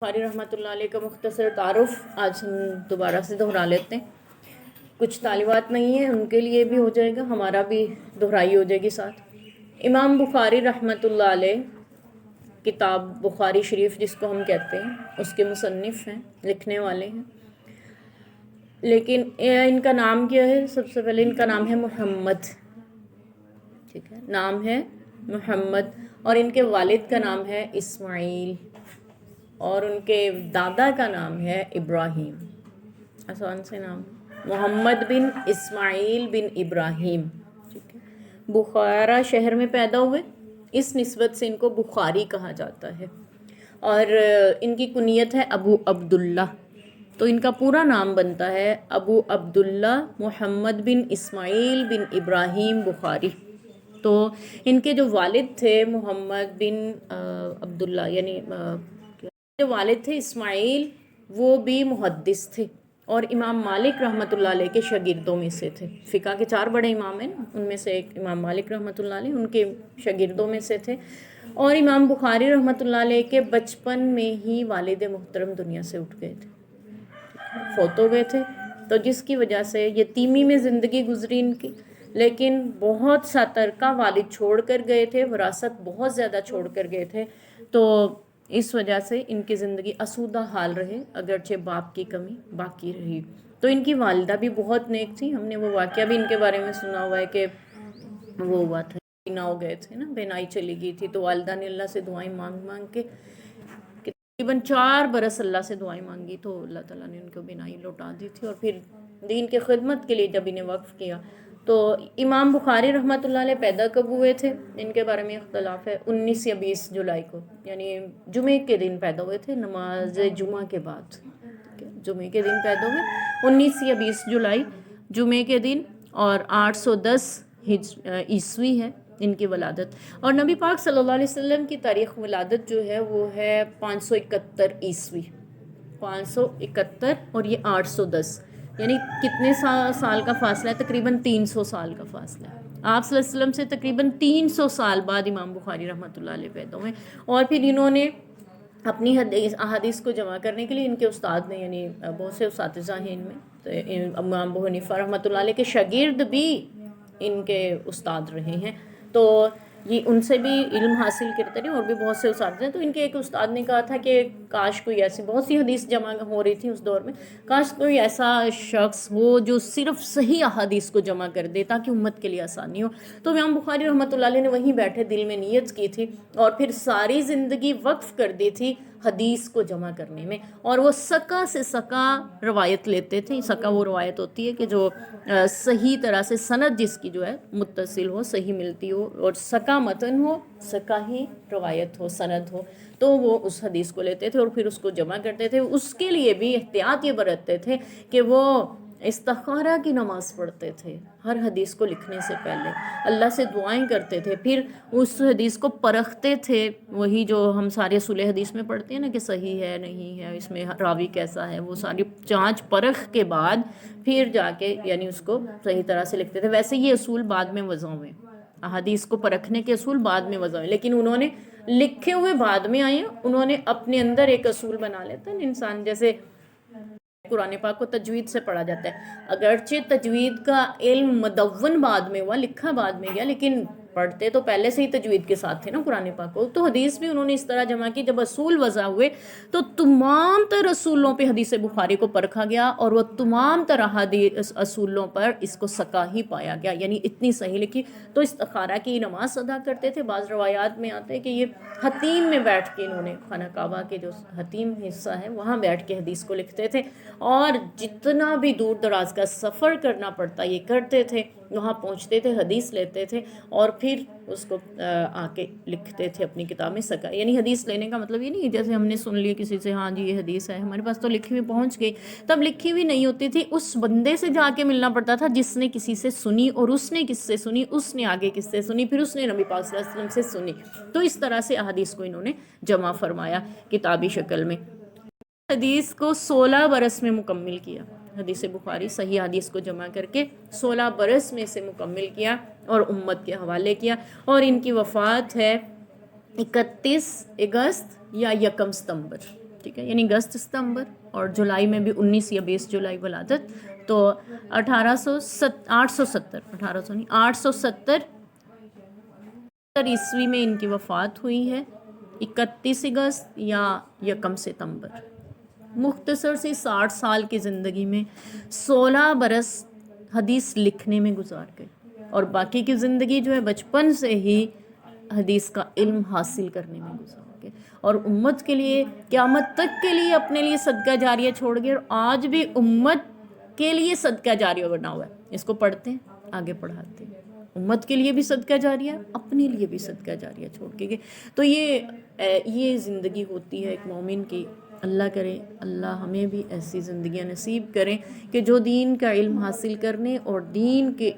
بخاری رحمۃ اللہ علیہ کا مختصر تعارف آج ہم دوبارہ سے دہرا لیتے ہیں. کچھ طالبات نہیں ہیں، ان کے لیے بھی ہو جائے گا، ہمارا بھی دہرائی ہو جائے گی ساتھ. امام بخاری رحمۃ اللہ علیہ کتاب بخاری شریف جس کو ہم کہتے ہیں اس کے مصنف ہیں، لکھنے والے ہیں. لیکن ان کا نام کیا ہے؟ سب سے پہلے ان کا نام ہے محمد. ٹھیک ہے، نام ہے محمد، اور ان کے والد کا نام ہے اسماعیل، اور ان کے دادا کا نام ہے ابراہیم. آسان سے نام، محمد بن اسماعیل بن ابراہیم. ٹھیک ہے، بخارا شہر میں پیدا ہوئے، اس نسبت سے ان کو بخاری کہا جاتا ہے. اور ان کی کنیت ہے ابو عبداللہ، تو ان کا پورا نام بنتا ہے ابو عبداللہ محمد بن اسماعیل بن ابراہیم بخاری. تو ان کے جو والد تھے محمد بن عبداللہ، یعنی جو والد تھے اسماعیل، وہ بھی محدث تھے اور امام مالک رحمۃ اللہ علیہ کے شاگردوں میں سے تھے. فقہ کے 4 بڑے امام ہیں، ان میں سے ایک امام مالک رحمۃ اللہ علیہ ان کے شاگردوں میں سے تھے. اور امام بخاری رحمۃ اللہ علیہ کے بچپن میں ہی والد محترم دنیا سے اٹھ گئے تھے، فوت ہو گئے تھے، تو جس کی وجہ سے یتیمی میں زندگی گزری ان کی. لیکن بہت سا ترکہ والد چھوڑ کر گئے تھے، وراثت بہت زیادہ چھوڑ کر گئے تھے، تو اس وجہ سے ان کی زندگی آسودہ حال رہے، اگرچہ باپ کی کمی باقی رہی. تو ان کی والدہ بھی بہت نیک تھی. ہم نے وہ واقعہ بھی ان کے بارے میں سنا ہوا ہے کہ وہ ہوا تھا، بینا ہو گئے تھے نا، بینائی چلی گئی تھی، تو والدہ نے اللہ سے دعائیں مانگ مانگ کے تقریباً 4 برس اللہ سے دعائیں مانگی، تو اللہ تعالیٰ نے ان کو بینائی لوٹا دی تھی. اور پھر دین کی خدمت کے لیے جب انہیں وقف کیا. تو امام بخاری رحمۃ اللہ علیہ پیدا کب ہوئے تھے؟ ان کے بارے میں اختلاف ہے. 19 یا 20 جولائی کو، یعنی جمعے کے دن پیدا ہوئے تھے، نماز جمعہ کے بعد. جمعے کے دن پیدا ہوئے، 19 یا 20 جولائی جمعے کے دن، اور 810 عیسوی ہے ان کی ولادت. اور نبی پاک صلی اللہ علیہ وسلم کی تاریخ ولادت جو ہے وہ ہے 571 عیسوی. 571 اور یہ 810، یعنی کتنے سال کا فاصلہ ہے؟ تقریباً 300 سال کا فاصلہ ہے. آپ صلی اللہ علیہ وسلم سے تقریباً 300 سال بعد امام بخاری رحمۃ اللہ علیہ پیدا ہوئے. اور پھر انہوں نے اپنی احادیث کو جمع کرنے کے لیے ان کے استاد نے، یعنی بہت سے اساتذہ ہیں ان میں، تو امام ابو حنیفہ رحمۃ اللہ علیہ کے شاگرد بھی ان کے استاد رہے ہیں، تو یہ ان سے بھی علم حاصل کرتے رہے. اور بھی بہت سے اساتذہ ہیں. تو ان کے ایک استاد نے کہا تھا کہ کاش کوئی ایسی، بہت سی حدیث جمع ہو رہی تھی اس دور میں، کاش کوئی ایسا شخص ہو جو صرف صحیح احادیث کو جمع کر دے تاکہ امت کے لیے آسانی ہو. تو امام بخاری رحمۃ اللہ علیہ نے وہیں بیٹھے دل میں نیت کی تھی، اور پھر ساری زندگی وقف کر دی تھی حدیث کو جمع کرنے میں. اور وہ سکا سے سکا روایت لیتے تھے. سکا وہ روایت ہوتی ہے کہ جو صحیح طرح سے سند جس کی جو ہے متصل ہو، صحیح ملتی ہو، اور سکا متن ہو، سکا ہی روایت ہو، سند ہو، تو وہ اس حدیث کو لیتے تھے اور پھر اس کو جمع کرتے تھے. اس کے لیے بھی احتیاط یہ برتتے تھے کہ وہ استخارہ کی نماز پڑھتے تھے ہر حدیث کو لکھنے سے پہلے، اللہ سے دعائیں کرتے تھے، پھر اس حدیث کو پرکھتے تھے. وہی جو ہم سارے اصول حدیث میں پڑھتے ہیں نا کہ صحیح ہے نہیں ہے، اس میں راوی کیسا ہے، وہ ساری جانچ پرکھ کے بعد پھر جا کے یعنی اس کو صحیح طرح سے لکھتے تھے. ویسے یہ اصول بعد میں وضع ہوئے، احادیث کو پرکھنے کے اصول بعد میں وضع ہوئے، لیکن انہوں نے لکھے ہوئے بعد میں آئے. انہوں نے اپنے اندر ایک اصول بنا لیتا ہے انسان. جیسے قرآن پاک کو تجوید سے پڑھا جاتا ہے، اگرچہ تجوید کا علم مدون بعد میں ہوا، لکھا بعد میں گیا، لیکن پڑھتے تو پہلے سے ہی تجوید کے ساتھ تھے نا قرآن پاک کو. تو حدیث بھی انہوں نے اس طرح جمع کی، جب اصول وضع ہوئے تو تمام تر اصولوں پہ حدیث بخاری کو پرکھا گیا، اور وہ تمام تر اصولوں پر اس کو سکا ہی پایا گیا، یعنی اتنی صحیح لکھی. تو استخارہ کی نماز ادا کرتے تھے. بعض روایات میں آتے ہیں کہ یہ حتیم میں بیٹھ کے انہوں نے، خانہ کعبہ کے جو حتیم حصہ ہے وہاں بیٹھ کے حدیث کو لکھتے تھے، اور جتنا بھی دور دراز کا سفر کرنا پڑتا یہ کرتے تھے. وہاں پہنچتے تھے، حدیث لیتے تھے، اور پھر اس کو آ کے لکھتے تھے اپنی کتاب میں. سکا یعنی حدیث لینے کا مطلب یہ نہیں جیسے ہم نے سن لی کسی سے، ہاں جی یہ حدیث ہے ہمارے پاس تو لکھی ہوئی پہنچ گئی. تب لکھی ہوئی نہیں ہوتی تھی، اس بندے سے جا کے ملنا پڑتا تھا جس نے کسی سے سنی، اور اس نے کس سے سنی، اس نے آگے کس سے سنی، پھر اس نے نبی پاک صلی اللہ علیہ وسلم سے سنی. تو اس طرح سے احادیث کو انہوں نے جمع فرمایا کتابی شکل میں. حدیث کو 16 برس میں مکمل کیا. حدیث بخاری صحیح حدیث کو جمع کر کے 16 برس میں سے مکمل کیا اور امت کے حوالے کیا. اور ان کی وفات ہے 31 اگست یا 1 ستمبر. ٹھیک ہے، یعنی اگست ستمبر، اور جولائی میں بھی 19 یا 20 جولائی ولادت، تو 870 عیسوی میں ان کی وفات ہوئی ہے، 31 اگست یا 1 ستمبر۔ مختصر سی 60 سال کی زندگی میں 16 برس حدیث لکھنے میں گزار گئے، اور باقی کی زندگی جو ہے بچپن سے ہی حدیث کا علم حاصل کرنے میں گزار گئے، اور امت کے لیے قیامت تک کے لیے اپنے لیے صدقہ جاریہ چھوڑ گئے، اور آج بھی امت کے لیے صدقہ جاریہ بنا ہوا ہے۔ اس کو پڑھتے ہیں، آگے پڑھاتے ہیں، امت کے لیے بھی صدقہ جاریہ، اپنے لیے بھی صدقہ جاریہ چھوڑ کے گئے۔ تو یہ زندگی ہوتی ہے ایک مومن کی۔ اللہ کرے اللہ ہمیں بھی ایسی زندگیاں نصیب کریں کہ جو دین کا علم حاصل کرنے اور دین کے